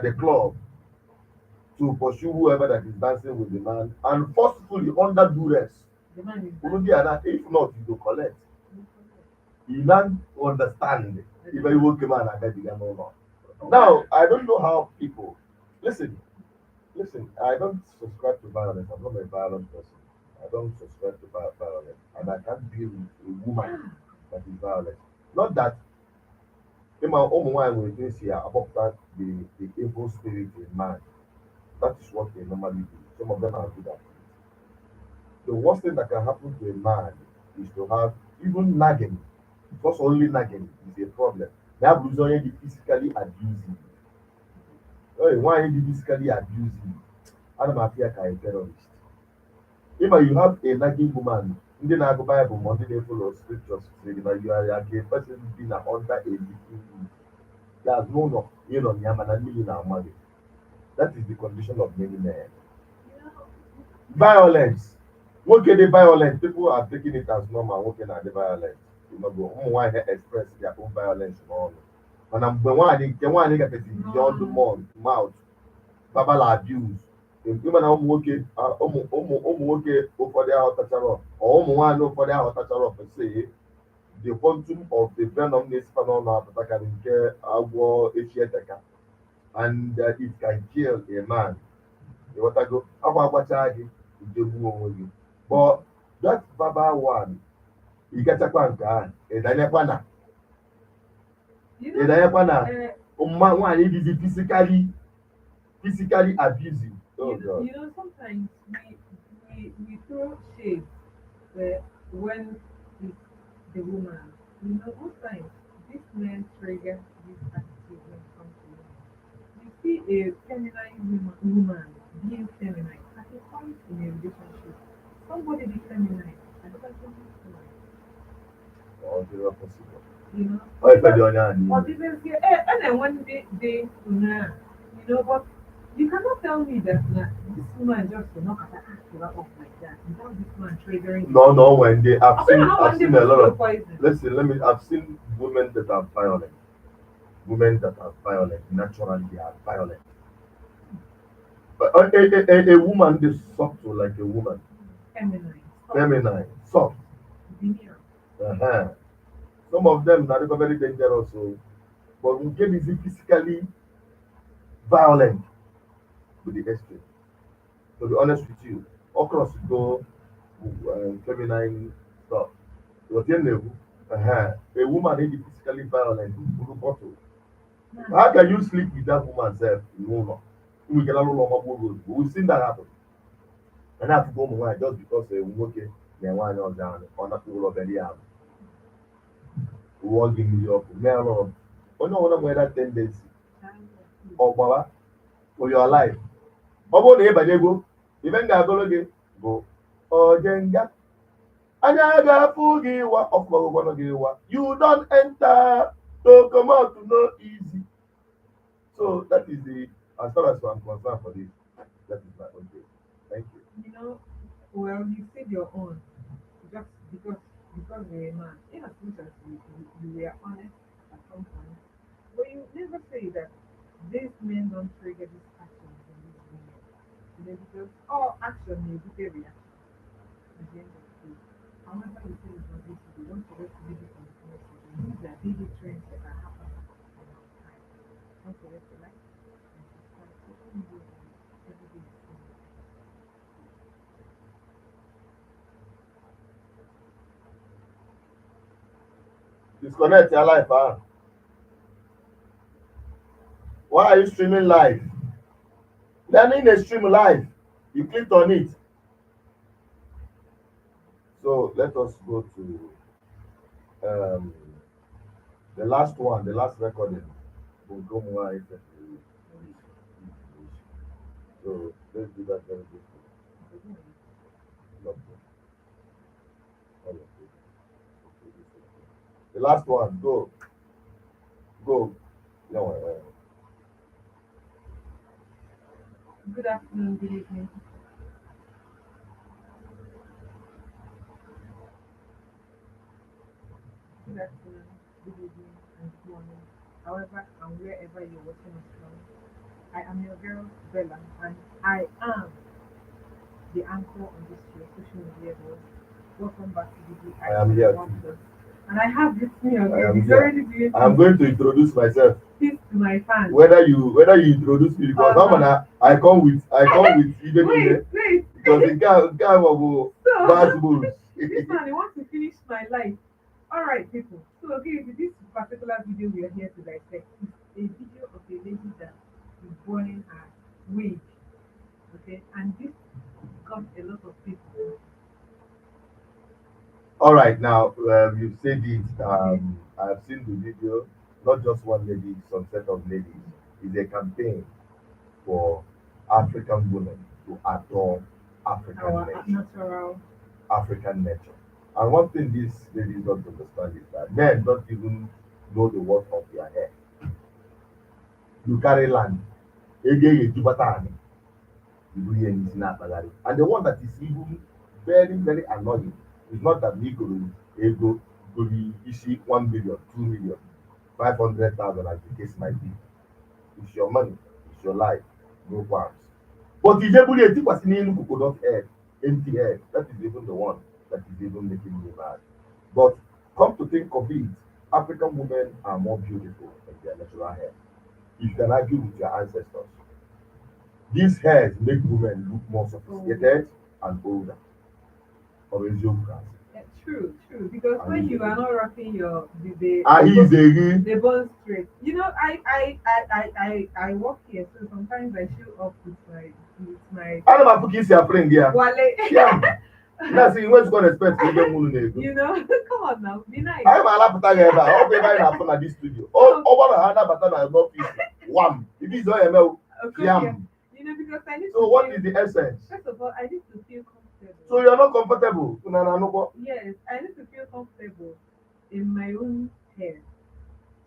the club to pursue whoever that is dancing with the man and forcefully under duress. The man is If not, you go collect. You don't understand if I woke man and get the no. Now I don't know how people listen. Listen, I don't subscribe to violence. I'm not a violent person. I don't subscribe to violence, and I can't deal with a woman that is violent. Not that ịma ụmụ nwaanyị nwere ike esi akpọpụta the evil spirit in man. That is what they normally do. Some of them are good at it. The worst thing that can happen to a man is to have even nagging. Because only nagging is a problem. They have onye dị physically abusive. Hey, nwaanyị dị physically abusive. Ana m afụ ya ka a terrorist. If you have a nagging woman, ndị na-agụ Bible ma ndị na-efolo scriptures say na you are like a person being under a leaking roof. That's no ịnọ na ya mana mmiri na-ama gị. That is the condition of many men. Violence. Nwoke dị violent, people are taking it as normal. Nwoke na-adị violent. Ụmụ nwaanyị express their own violence n'ọnụ. Mana mgbe nwaanyị gafesi beyond the mouth, verbal abuse. Ịma na ụmụ nwoke ụfọdụ ahụ tachara ụmụ nwaanyị ụfọdụ ahụ tachara say the quantum of the venom na-esifa n'ọnụ apụtakarị nke agwọ echi eteka. And it can kill a man. Ịghọtago akwa agbachaa gị ijegbuo onwe gị. But that verbal one, ị gachakwa nke ahụ ịdanyekwa na nwaanyị dịzi physically abusive. Oh God. Sometimes we throw shade when it's the woman. Most times this men trigger this attitude when it comes to women. You see a feminine woman being feminine at a point in a relationship. Somebody be feminine and the person be feminine. Or the opposite. Or if I do on or even say, and then one day but you cannot tell me that this woman just will not have act her off like that without this man triggering. No, when they I've seen a lot of poison. Listen, I've seen women that are violent. Women that are violent, naturally they are violent. But a woman is subtle like a woman. Feminine, soft. Uh-huh. Some of them are very dangerous. But we get is physically violent to the extreme. To be honest with you, across go feminine stuff. A woman is physically violent. How can you sleep with that woman self? No. We get a lot of we've seen that happen. And I have to go more just because nwoke na-enwe ọzọ ahụ ọ napụrụ obere ahụ ụwa gị mmiri ọkụ mee ọrụ onye ọbụla nwere that tendency ọgbawa for your life. Ọ bụrụ na ịbanyego ibe m ga-agụrụ gị bụ ojenga anya ga-afụ gị ịwa ọfụmagụgwanụ gị ịwa you don enter to come out no easy. So that is as far as I'm concerned for this. That is my own thing. Thank you. Well, you said your own just because you're a man. In as much as you were honest at some point, but you never say that these men don't trigger these actions in these women. Because all action may be a reaction at the end of the day. However, you say it's not this, you don't forget to leave it on the message. And these are daily trends that are happening in our time. Don't forget to like and subscribe to social media every day. Disconnect your life, huh? Why are you streaming live? Learning a stream live. You clicked on it. So let us go to the last one, the last recording. Bogomwa is so let's do that very quickly. Love them, all of it. Okay, this is it. The last one, go, go. No, Good afternoon, good evening, good afternoon, good evening, and good morning. However, and wherever you're watching us from, I am your girl Bella, and I am the anchor on this show, social media world. Welcome back to the I am here One too. Plus. And I have with me I again. am He's here. already doing I am going to introduce myself. peace to my fans. Whether you introduce me because how Uh-huh. about I come with even Wait, here wait. because the guy of So, bad bulls. this man, he wants to finish my life. All right, people. So, okay, with this particular video we are here to dissect is a video of a lady that is burning her wig. Okay, and this got a lot of people. All right, now you've said it. Okay, I've seen the video. Not just one lady, some set of ladies. It's a campaign for African women to adore African our nature. natural. African nature. And one thing these ladies don't understand is that men don't even know the worth of their hair. You carry land, ege ejubata ani, you do hear anything akpagari. And the one that is even very, very annoying is not that me ego gori isi 1 million, 2 million, 500,000 as the case might be. It's your money, it's your life, no qualms. But ijebuli etikwasi n'elu coconut head, empty head, that is even the one that is even making me mad. But come to think of it, African women are more beautiful in their natural hair. You can argue with your ancestors. These hairs make women look more sophisticated and older. Or eziokwu. Yeah, true, true. Because And when he's you are not rocking your he is a the bone straight, you know, I walk here, so sometimes I show up with my ana m afụ ka isi afrịng ya wale. ya na-asị nwe zukọ respect ka ihe nwụrụ na-ego You know, come on now, be nice. anyị ma alapụta gị ebe a ọ bụ ebe anyị na-afụ na dis studio ọ gbara ha nabata na n'ọfịs wam ibe izi ọ ya emewu Okay, fiam. yeah. You know, because I need So to what feel, is the essence? first of all, I need to feel comfortable. So you're not comfortable una na anụkwọ. Yes, I need to feel comfortable in my own hair.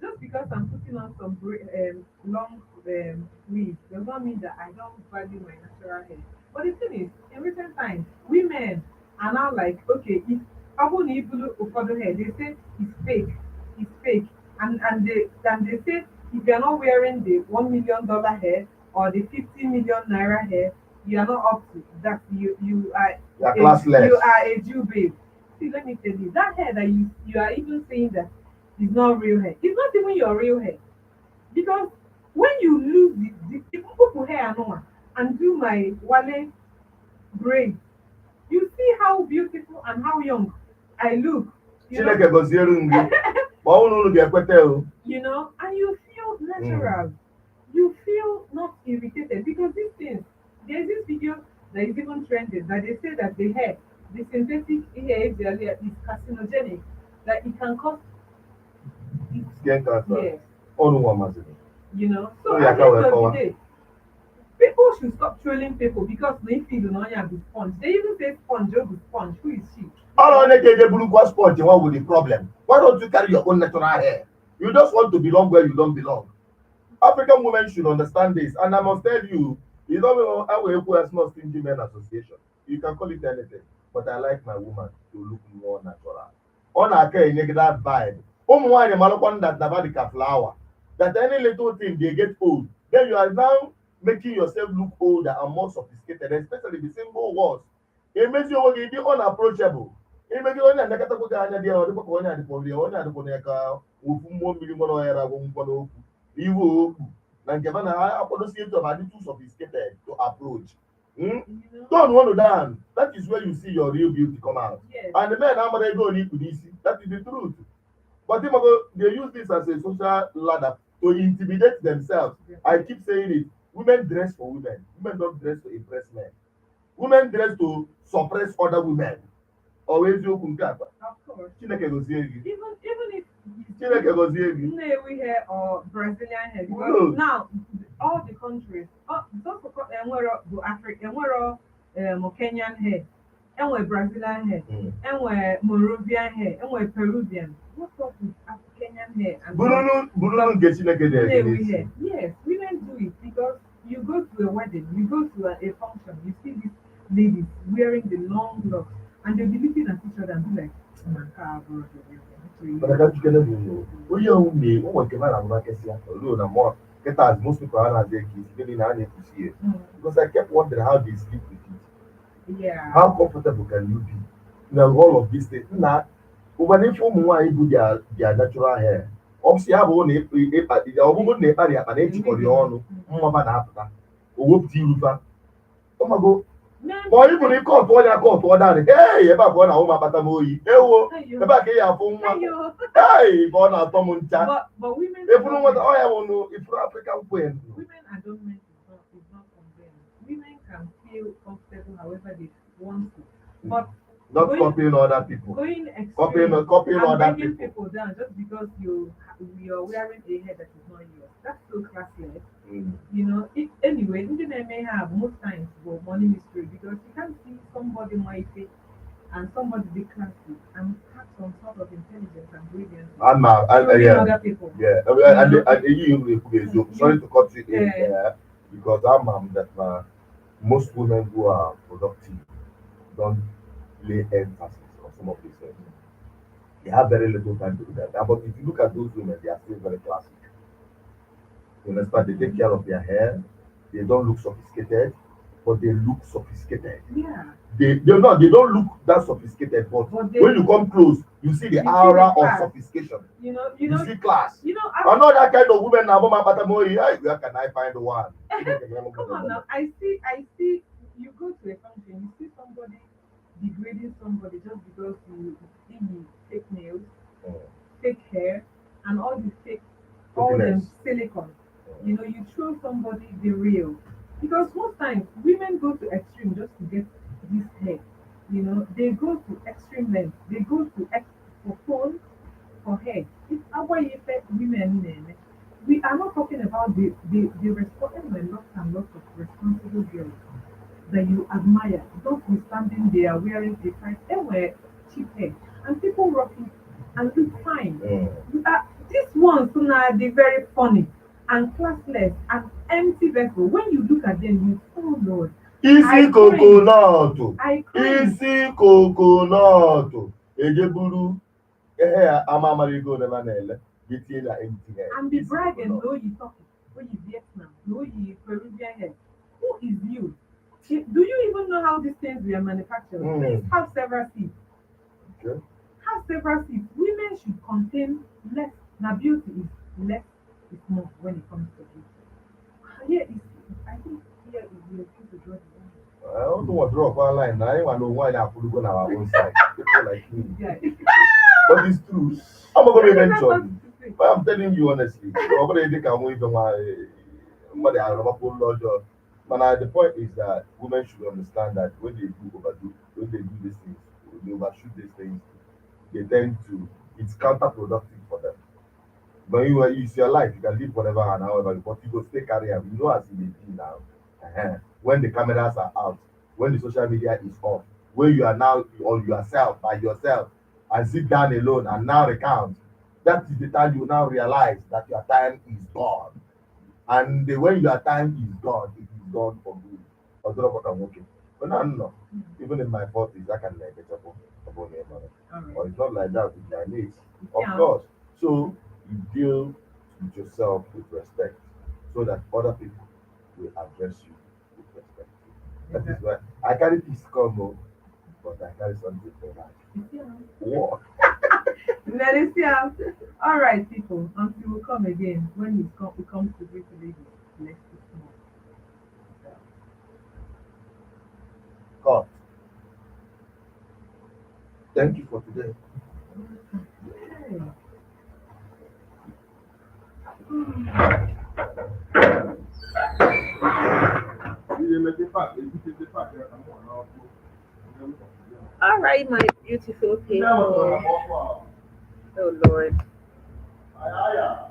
Just because I'm putting on some long weave does not mean that I don't value my natural hair. But the thing is, in recent times, women are now like, okay, if Abu Nibulu Ufodo hair, they say it's fake, and they say if you're not wearing the $1 million hair or the 50 million naira hair, you are not up to that. You are You're classless. you are a Jew babe. See, let me tell you, that hair that you are even saying that is not real hair. It's not even your real hair. Because when you lose the if people hair no and do my wale braid, you see how beautiful and how young I look. You know, Chineke gọziere m gị ma ọ bụrụ na unu ga-ekweta o. and you feel natural. You feel not irritated because these things. There's this video that is even trending that they say that the synthetic hair is carcinogenic, that it can cause Skin cancer. yes. Ọnụ nwa masịrị. You know, so Oh, yeah, at the end go of on. the day, people should stop trolling people because they feel no one have sponge. They even say sponge over sponge. Who is she? All onye ga-eje bulukwa sponge what with the problem? Why don't you carry your own natural hair? You just want to belong where you don't belong. African women should understand this, and I must tell you, you don't know how we equal as not stingy men association. You can call it anything, but I like my woman to look more natural. On a that vibe. Ụmụ malụkwa that nabadika flower. That any little thing they get old. Then you are now making yourself look older and more sophisticated, especially the simple words. Emezi onwe gị dị unapproachable. Imegide onye na-anakọtakwa gị anya dị ya ọ dịkwa ka onye adịkpọrọ ya onye adịkpọrọ ya ka ofu mmụọ mmiri nwere ọhịa agwụ ngwa n'okwu iwe okwu na nke na ha akwadosi etu of adị too sophisticated to approach. You know? Turn one down. That is where you see your real beauty come out. Yes. And the men amara ego on ikpu n'isi. That is the truth. But they use this as a social ladder to intimidate themselves. I keep saying it. Women dress for women. Women don't dress to impress men. Women dress to suppress other women. Always you Of course. Chineke gozie gị. Even if it's Nnewi hair or Brazilian hair because now all the countries, just because enwero Africa, enwero Kenyan hair, enwe Brazilian hair, enwe Moravian hair, enwe Peruvian. What's up with Kenyan hair and Nnewi hair? Yes, women do it because you go to a wedding, you go to a function, you see these ladies wearing the long locks, and they'll be looking at each other and be like, oh my God, bro. But I can't get it. We own me. What can I like? I see alone. I'm more. Get as most people are their kids. Getting I need to see it because I kept wondering how they sleep with it. Yeah. How comfortable can you be in all of these things? Now, when they form one, you do their natural hair. Obviously, I have one. If I won't need any, I need to call you on. Mama, na o wo ti rufa. Oh my God. Boy, you go call for their call for that. Hey, eba go na o ma pata mo yi. Ewo, eba ke ya fun wa. Hey, go na to mo ncha. But women, if you want oh yeah, no, if you African queen. Women adornment is not from them. Women can feel comfortable however they want to. But not copying other people. Going extreme, copying other people down just because you're wearing a hair that is not yours. That's so classless. You know, anyway, internet may have most times for money mystery because you can see somebody mighty and somebody be classy and have some sort of intelligence and brilliance. Other people. Yeah, and you sorry to cut you in there because that most women who are productive don't lay emphasis on some of these things. They have very little time to do that. But if you look at those women, they are still very classic. You understand? They take care of their hair. They don't look sophisticated, but they look sophisticated. Yeah. They don't look that sophisticated, but when you come close, you see the aura of sophistication. You see class. I'm not that kind of woman now. Where can I find one? Come on now. I see. You go to a function, you see somebody degrading somebody just because you see fake nails, fake hair, and all the fake, all them silicone. You know, you show somebody the real. Because most times women go to extreme just to get this hair. You know, they go to extreme length. They go to for phone, for hair. It's our effect women. We are not talking about the responsible lots and lots of responsible girls that you admire, notwithstanding they are wearing a price, they wear cheap hair, and people rock it and look fine. These ones are the very funny and classless and empty vessel. When you look at them, you oh Lord. Easy coconut. Easy coconut. Ejeburu. Amamarigo never nele. Getting that empty hair. And be bragging, no you talking, no you Vietnam, no you Peruvian hair. Who is you? Do you even know how these things were manufactured? Please have several seeds. Okay. Have several seeds. Women should contain less. Now beauty is less is more when it comes to beauty. I think here is the key to draw the line. I don't know what draw one line. Now I know why I put on our own side. People like me. Yeah. But it's true. I'm not going to mention. But I'm telling you honestly. I'm going to take away from my But the point is that women should understand that when they do these things, when they overshoot these things, they tend to, it's counterproductive for them. But it's your life, you can live whatever and however, but you go stay career. You know as it may be now. When the cameras are out, when the social media is off, when you are now on yourself, by yourself, and sit down alone and now recount, that is the time you now realize that your time is gone. And when your time is gone, it is gone for good. Although what I'm working. But no. Even in my 40s, I can get up on your money. But it's not like that with my mates. Of course. So you deal with yourself with respect so that other people will address you with respect. That is why I carry peace come, but I carry something for life. What? Let us see how. All right, people. Until we come again, when we come to great ladies, let's do more. God, thank you for today. All right, my beautiful people. Oh Lord. Ayaya.